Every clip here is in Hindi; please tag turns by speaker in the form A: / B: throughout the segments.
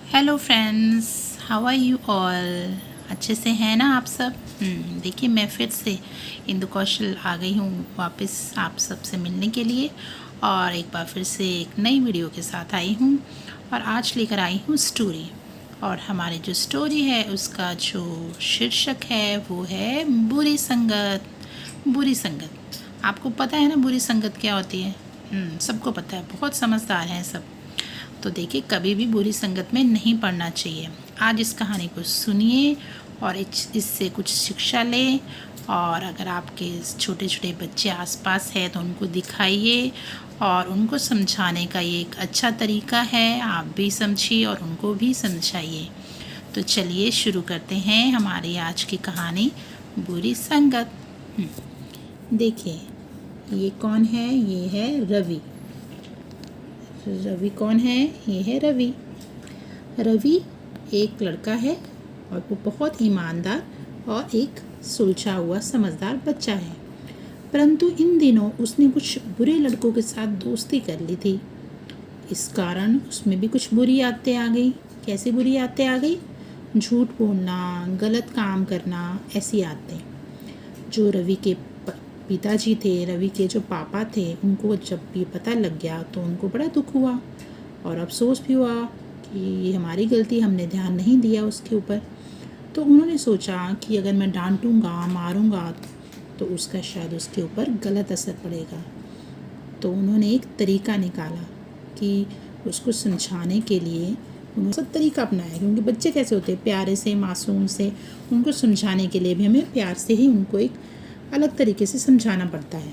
A: Hello friends, how are you all. अच्छे से हैं ना आप सब। देखिए मैं फिर से इंदु कौशल आ गई हूँ वापस आप सब से मिलने के लिए, और एक बार फिर से एक नई वीडियो के साथ आई हूँ। और आज लेकर आई हूँ स्टोरी, और हमारी जो स्टोरी है उसका जो शीर्षक है वो है बुरी संगत। बुरी संगत, आपको पता है ना बुरी संगत क्या होती है। सबको पता है, बहुत समझदार हैं सब। तो देखिए कभी भी बुरी संगत में नहीं पड़ना चाहिए। आज इस कहानी को सुनिए और इससे कुछ शिक्षा लें। और अगर आपके छोटे छोटे बच्चे आसपास हैं तो उनको दिखाइए, और उनको समझाने का ये एक अच्छा तरीका है। आप भी समझिए और उनको भी समझाइए। तो चलिए शुरू करते हैं हमारी आज की कहानी, बुरी संगत। देखिए ये कौन है, ये है रवि। रवि कौन है, ये है रवि। रवि एक लड़का है और वो बहुत ईमानदार और एक सुलझा हुआ समझदार बच्चा है। परंतु इन दिनों उसने कुछ बुरे लड़कों के साथ दोस्ती कर ली थी। इस कारण उसमें भी कुछ बुरी आदतें आ गई। कैसी बुरी आदतें आ गई? झूठ बोलना, गलत काम करना, ऐसी आदतें। जो रवि के पिताजी थे, रवि के जो पापा थे, उनको जब भी पता लग गया तो उनको बड़ा दुख हुआ और अफसोस भी हुआ कि ये हमारी गलती, हमने ध्यान नहीं दिया उसके ऊपर। तो उन्होंने सोचा कि अगर मैं डांटूंगा, मारूंगा तो उसका शायद उसके ऊपर गलत असर पड़ेगा। तो उन्होंने एक तरीका निकाला कि उसको समझाने के लिए उन्होंने सब तरीका अपनाया, क्योंकि बच्चे कैसे होते हैं, प्यारे से, मासूम से। उनको समझाने के लिए भी हमें प्यार से ही उनको एक अलग तरीके से समझाना पड़ता है।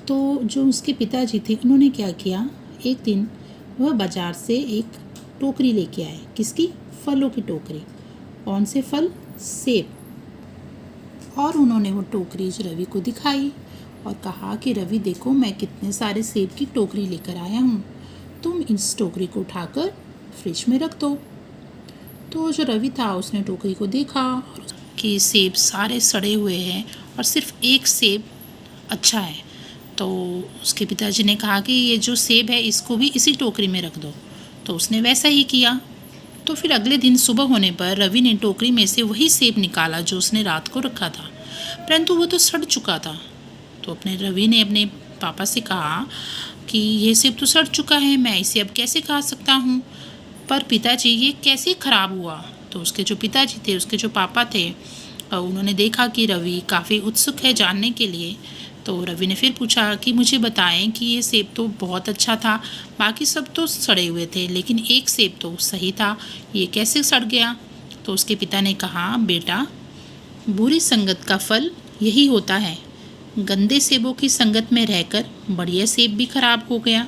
A: तो जो उसके पिताजी थे उन्होंने क्या किया, एक दिन वह बाज़ार से एक टोकरी लेके आए। किसकी? फलों की टोकरी। कौन से फल? सेब। और उन्होंने वो टोकरी रवि को दिखाई और कहा कि रवि देखो, मैं कितने सारे सेब की टोकरी लेकर आया हूँ, तुम इस टोकरी को उठाकर फ्रिज में रख दो। तो जो रवि था उसने टोकरी को देखा और कि सेब सारे सड़े हुए हैं और सिर्फ एक सेब अच्छा है। तो उसके पिताजी ने कहा कि ये जो सेब है इसको भी इसी टोकरी में रख दो। तो उसने वैसा ही किया। तो फिर अगले दिन सुबह होने पर रवि ने टोकरी में से वही सेब निकाला जो उसने रात को रखा था, परंतु वो तो सड़ चुका था। तो रवि ने अपने पापा से कहा कि ये सेब तो सड़ चुका है, मैं इसे अब कैसे खा सकता हूँ। पर पिताजी ये कैसे ख़राब हुआ? तो उसके जो पिताजी थे, उसके जो पापा थे, उन्होंने देखा कि रवि काफ़ी उत्सुक है जानने के लिए। तो रवि ने फिर पूछा कि मुझे बताएं कि ये सेब तो बहुत अच्छा था, बाकी सब तो सड़े हुए थे, लेकिन एक सेब तो सही था, ये कैसे सड़ गया? तो उसके पिता ने कहा, बेटा बुरी संगत का फल यही होता है। गंदे सेबों की संगत में रहकर बढ़िया सेब भी खराब हो गया।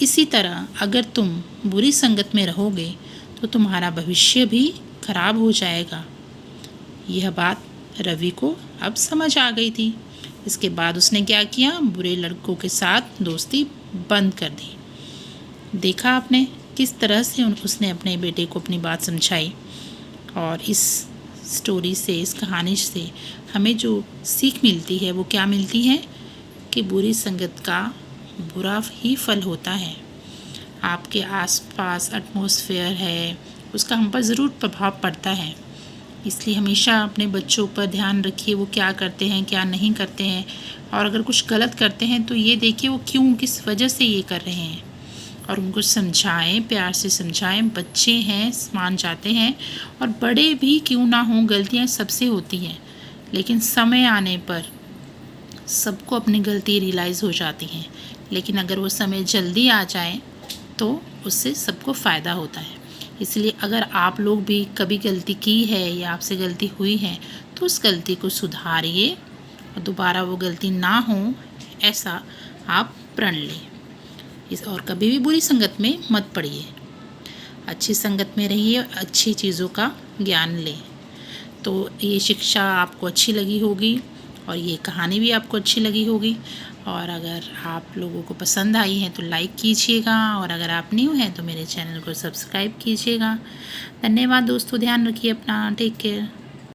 A: इसी तरह अगर तुम बुरी संगत में रहोगे तो तुम्हारा भविष्य भी खराब हो जाएगा। यह बात रवि को अब समझ आ गई थी। इसके बाद उसने क्या किया, बुरे लड़कों के साथ दोस्ती बंद कर दी। देखा आपने किस तरह से उसने अपने बेटे को अपनी बात समझाई। और इस स्टोरी से, इस कहानी से हमें जो सीख मिलती है वो क्या मिलती है कि बुरी संगत का बुरा ही फल होता है। आपके आसपास एटमॉस्फेयर है उसका हम पर ज़रूर प्रभाव पड़ता है। इसलिए हमेशा अपने बच्चों पर ध्यान रखिए, वो क्या करते हैं, क्या नहीं करते हैं। और अगर कुछ गलत करते हैं तो ये देखिए वो क्यों, किस वजह से ये कर रहे हैं, और उनको समझाएं, प्यार से समझाएं। बच्चे हैं, मान जाते हैं, और बड़े भी क्यों ना हों, गलतियां सबसे होती हैं, लेकिन समय आने पर सबको अपनी गलती रियलाइज़ हो जाती हैं। लेकिन अगर वो समय जल्दी आ जाए तो उससे सबको फ़ायदा होता है। इसलिए अगर आप लोग भी कभी गलती की है या आपसे गलती हुई है तो उस गलती को सुधारिए और दोबारा वो गलती ना हो, ऐसा आप प्रण लें। और कभी भी बुरी संगत में मत पड़िए, अच्छी संगत में रहिए, अच्छी चीज़ों का ज्ञान लें। तो ये शिक्षा आपको अच्छी लगी होगी और ये कहानी भी आपको अच्छी लगी होगी। और अगर आप लोगों को पसंद आई है तो लाइक कीजिएगा, और अगर आप न्यू हैं तो मेरे चैनल को सब्सक्राइब कीजिएगा। धन्यवाद दोस्तों, ध्यान रखिए अपना, टेक केयर।